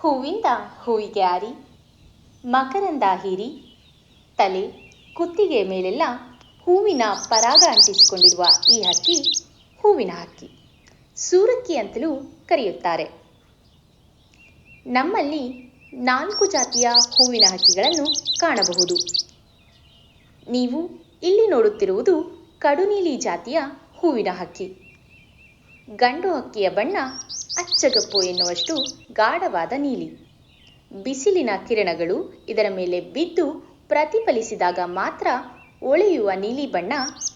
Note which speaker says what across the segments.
Speaker 1: ಹೂವಿಂದ ಹೂವಿಗೆ ಆರಿ ಮಕರಂದ ಹೀರಿ ತಲೆ ಕುತ್ತಿಗೆ ಮೇಲೆಲ್ಲ ಹೂವಿನ ಪರಾಗ ಅಂಟಿಸಿಕೊಂಡಿರುವ ಈ ಹಕ್ಕಿ ಹೂವಿನ ಹಕ್ಕಿ, ಸೂರಕ್ಕಿ ಅಂತಲೂ ಕರೆಯುತ್ತಾರೆ. ನಮ್ಮಲ್ಲಿ 4 ಜಾತಿಯ ಹೂವಿನ ಹಕ್ಕಿಗಳನ್ನು ಕಾಣಬಹುದು. ನೀವು ಇಲ್ಲಿ ನೋಡುತ್ತಿರುವುದು ಕಡುನೀಲಿ ಜಾತಿಯ ಹೂವಿನ ಹಕ್ಕಿ. ಗಂಡು ಹಕ್ಕಿಯ ಬಣ್ಣ ಅಚ್ಚಗಪ್ಪು ಎನ್ನುವಷ್ಟು ಗಾಢವಾದ ನೀಲಿ. ಬಿಸಿಲಿನ ಕಿರಣಗಳು ಇದರ ಮೇಲೆ ಬಿದ್ದು ಪ್ರತಿಫಲಿಸಿದಾಗ ಮಾತ್ರ ಹೊಳೆಯುವ ನೀಲಿ ಬಣ್ಣ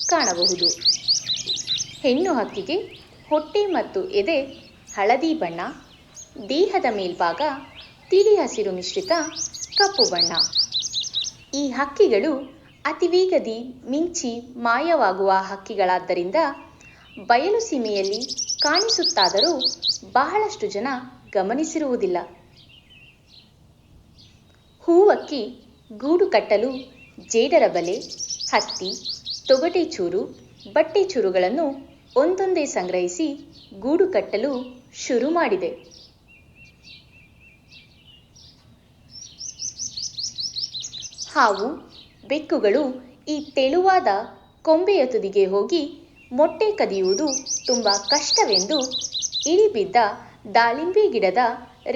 Speaker 1: ಕಾಣಬಹುದು. ಹೆಣ್ಣು ಹಕ್ಕಿಗೆ ಹೊಟ್ಟೆ ಮತ್ತು ಎದೆ ಹಳದಿ ಬಣ್ಣ, ದೇಹದ ಮೇಲ್ಭಾಗ ತಿಳಿ ಹಸಿರು ಮಿಶ್ರಿತ ಕಪ್ಪು ಬಣ್ಣ. ಈ ಹಕ್ಕಿಗಳು ಅತಿ ವೇಗದಿ ಮಿಂಚಿ ಮಾಯವಾಗುವ ಹಕ್ಕಿಗಳಾದ್ದರಿಂದ ಬಯಲು ಸೀಮೆಯಲ್ಲಿ ಕಾಣಿಸುತ್ತಾದರೂ ಬಹಳಷ್ಟು ಜನ ಗಮನಿಸಿರುವುದಿಲ್ಲ. ಹೂವಕ್ಕಿ ಗೂಡು ಕಟ್ಟಲು ಜೇಡರ ಬಲೆ, ಹತ್ತಿ, ತೊಗಟೆ ಚೂರು, ಬಟ್ಟೆ ಚೂರುಗಳನ್ನು ಒಂದೊಂದೇ ಸಂಗ್ರಹಿಸಿ ಗೂಡು ಕಟ್ಟಲು ಶುರು ಮಾಡಿದೆ. ಹಾವು, ಬೆಕ್ಕುಗಳು ಈ ತೆಳುವಾದ ಕೊಂಬೆಯ ತುದಿಗೆ ಹೋಗಿ ಮೊಟ್ಟೆ ಕದಿಯುವುದು ತುಂಬ ಕಷ್ಟವೆಂದು ಇಳಿಬಿದ್ದ ದಾಳಿಂಬೆ ಗಿಡದ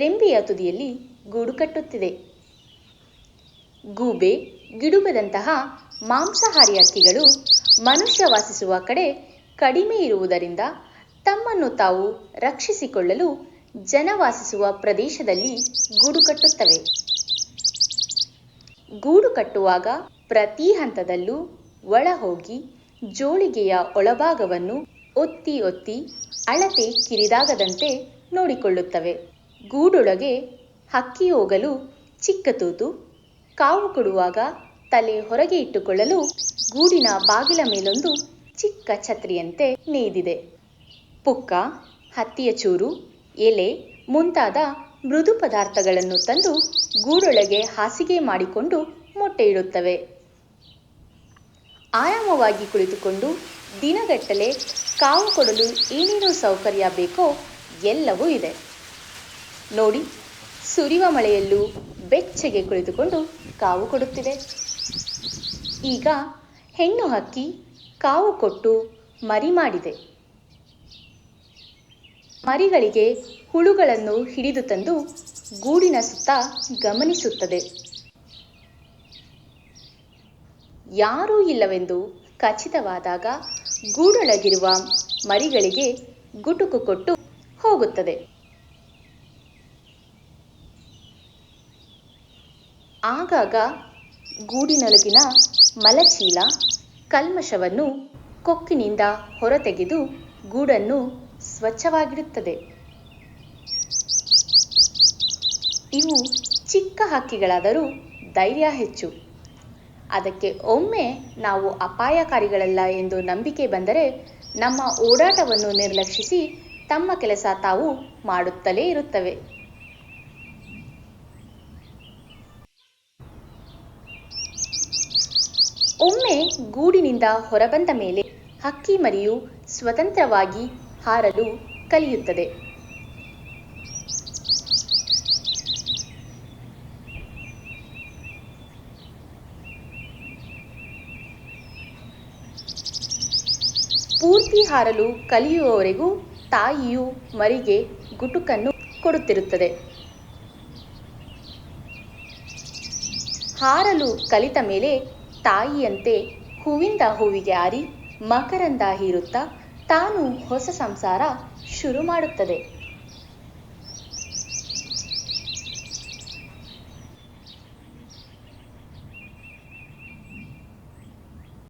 Speaker 1: ರೆಂಬೆಯ ತುದಿಯಲ್ಲಿ ಗೂಡು ಕಟ್ಟುತ್ತಿದೆ. ಗೂಬೆ, ಗಿಡುಗದಂತಹ ಮಾಂಸಾಹಾರಿ ಹಕ್ಕಿಗಳು ಮನುಷ್ಯ ವಾಸಿಸುವ ಕಡೆ ಕಡಿಮೆ ಇರುವುದರಿಂದ ತಮ್ಮನ್ನು ತಾವು ರಕ್ಷಿಸಿಕೊಳ್ಳಲು ಜನವಾಸಿಸುವ ಪ್ರದೇಶದಲ್ಲಿ ಗೂಡು ಕಟ್ಟುತ್ತವೆ. ಗೂಡು ಕಟ್ಟುವಾಗ ಪ್ರತಿ ಹಂತದಲ್ಲೂ ಒಳ ಹೋಗಿ ಜೋಳಿಗೆಯ ಒಳಭಾಗವನ್ನು ಒತ್ತಿ ಒತ್ತಿ ಅಳತೆ ಕಿರಿದಾಗದಂತೆ ನೋಡಿಕೊಳ್ಳುತ್ತವೆ. ಗೂಡೊಳಗೆ ಹಕ್ಕಿ ಹೋಗಲು ಚಿಕ್ಕ ತೂತು, ಕಾವು ಕೊಡುವಾಗ ತಲೆ ಹೊರಗೆ ಇಟ್ಟುಕೊಳ್ಳಲು ಗೂಡಿನ ಬಾಗಿಲ ಮೇಲೊಂದು ಚಿಕ್ಕ ಛತ್ರಿಯಂತೆ ನೇಯ್ದಿದೆ. ಪುಕ್ಕ, ಹತ್ತಿಯ ಚೂರು, ಎಲೆ ಮುಂತಾದ ಮೃದು ಪದಾರ್ಥಗಳನ್ನು ತಂದು ಗೂಡೊಳಗೆ ಹಾಸಿಗೆ ಮಾಡಿಕೊಂಡು ಮೊಟ್ಟೆ ಇಡುತ್ತವೆ. ಆರಾಮವಾಗಿ ಕುಳಿತುಕೊಂಡು ದಿನಗಟ್ಟಲೆ ಕಾವು ಕೊಡಲು ಏನೇನು ಸೌಕರ್ಯ ಬೇಕೋ ಎಲ್ಲವೂ ಇದೆ. ನೋಡಿ, ಸುರಿಯುವ ಮಳೆಯಲ್ಲೂ ಬೆಚ್ಚಗೆ ಕುಳಿತುಕೊಂಡು ಕಾವು ಕೊಡುತ್ತಿದೆ. ಈಗ ಹೆಣ್ಣು ಹಕ್ಕಿ ಕಾವು ಕೊಟ್ಟು ಮರಿ ಮಾಡಿದೆ. ಮರಿಗಳಿಗೆ ಹುಳುಗಳನ್ನು ಹಿಡಿದು ತಂದು ಗೂಡಿನ ಸುತ್ತ ಗಮನಿಸುತ್ತದೆ. ಯಾರೂ ಇಲ್ಲವೆಂದು ಖಚಿತವಾದಾಗ ಗೂಡೊಳಗಿರುವ ಮರಿಗಳಿಗೆ ಗುಟುಕು ಕೊಟ್ಟು ಹೋಗುತ್ತದೆ. ಆಗಾಗ ಗೂಡಿನೊಳಗಿನ ಮಲಚೀಲ, ಕಲ್ಮಶವನ್ನು ಕೊಕ್ಕಿನಿಂದ ಹೊರತೆಗೆದು ಗೂಡನ್ನು ಸ್ವಚ್ಛವಾಗಿಡುತ್ತದೆ. ಇವು ಚಿಕ್ಕ ಹಕ್ಕಿಗಳಾದರೂ ಧೈರ್ಯ ಹೆಚ್ಚು. ಅದಕ್ಕೆ ಒಮ್ಮೆ ನಾವು ಅಪಾಯಕಾರಿಗಳಲ್ಲ ಎಂದು ನಂಬಿಕೆ ಬಂದರೆ ನಮ್ಮ ಓಡಾಟವನ್ನು ನಿರ್ಲಕ್ಷಿಸಿ ತಮ್ಮ ಕೆಲಸ ತಾವು ಮಾಡುತ್ತಲೇ ಇರುತ್ತವೆ. ಒಮ್ಮೆ ಗೂಡಿನಿಂದ ಹೊರಬಂದ ಮೇಲೆ ಹಕ್ಕಿ ಮರಿಯು ಸ್ವತಂತ್ರವಾಗಿ ಹಾರಲು ಕಲಿಯುತ್ತದೆ. ಪೂರ್ತಿ ಹಾರಲು ಕಲಿಯುವವರೆಗೂ ತಾಯಿಯು ಮರಿಗೆ ಗುಟುಕನ್ನು ಕೊಡುತ್ತಿರುತ್ತದೆ. ಹಾರಲು ಕಲಿತ ಮೇಲೆ ತಾಯಿಯಂತೆ ಹೂವಿಂದ ಹೂವಿಗೆ ಆರಿ ಮಕರಂದ ಹೀರುತ್ತಾ ತಾನು ಹೊಸ ಸಂಸಾರ ಶುರು ಮಾಡುತ್ತದೆ.